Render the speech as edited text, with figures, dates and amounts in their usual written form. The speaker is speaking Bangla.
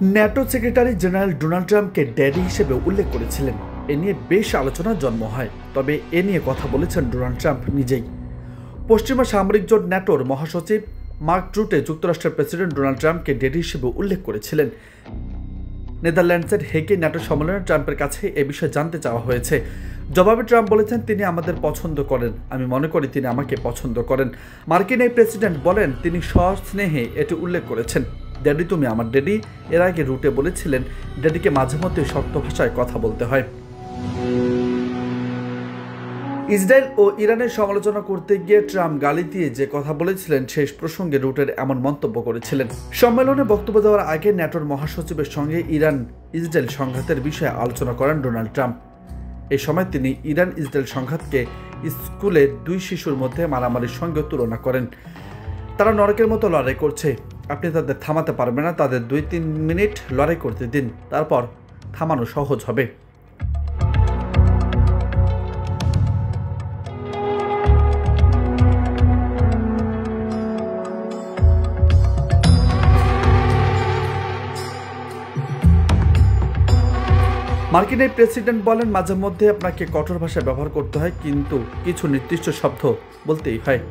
ন্যাটো সেক্রেটারি জেনারেল ডোনাল্ড ট্রাম্পকে ড্যাডি হিসেবে উল্লেখ করেছিলেন। এ নিয়ে বেশ আলোচনার জন্ম হয়, তবে এ নিয়ে কথা বলেছেন ডোনাল্ড ট্রাম্প নিজেই। পশ্চিমা সামরিক জোট ন্যাটোর মহাসচিব মার্ক রুটে যুক্তরাষ্ট্রের প্রেসিডেন্ট ডোনাল্ড ট্রাম্পকে ড্যাডি হিসেবে উল্লেখ করেছিলেন। নেদারল্যান্ডসের হেগে ন্যাটো সম্মেলনে ট্রাম্পের কাছে এ বিষয়ে জানতে চাওয়া হয়েছে। জবাবে ট্রাম্প বলেছেন, তিনি আমাদের পছন্দ করেন, আমি মনে করি তিনি আমাকে পছন্দ করেন। মার্কিন এই প্রেসিডেন্ট বলেন, তিনি সস্নেহে এটি উল্লেখ করেছেন, ড্যাডি তুমি আমার ড্যাডি। এর আগে রুটে বলেছিলেন, ড্যাডিকে মাঝে মধ্যে শক্ত ভাষায় কথা বলতে হয়। ইসরায়েল ও ইরানের সমালোচনা করতে গিয়ে ট্রাম্প গালি দিয়ে যে কথা বলেছিলেন, শেষ প্রসঙ্গে রুটের এমন মন্তব্য করেছিলেন। সম্মেলনে বক্তব্য দেওয়ার আগে ন্যাটোর মহাসচিবের সঙ্গে ইরান ইসরায়েল সংঘাতের বিষয়ে আলোচনা করেন ডোনাল্ড ট্রাম্প। এই সময় তিনি ইরান ইসরায়েল সংঘাতকে স্কুলে দুই শিশুর মধ্যে মারামারির সঙ্গে তুলনা করেন। তারা নরকের মতো লড়াই করছে, আপনি তাদের থামাতে পারবেন না, তাদের 2-3 মিনিট লড়াই করতে দিন, তারপর থামানো সহজ হবে। মার্কিন এই প্রেসিডেন্ট বলেন, মাঝে মধ্যে আপনাকে কঠোর ভাষা ব্যবহার করতে হয়, কিন্তু কিছু নির্দিষ্ট শব্দ বলতেই হয়।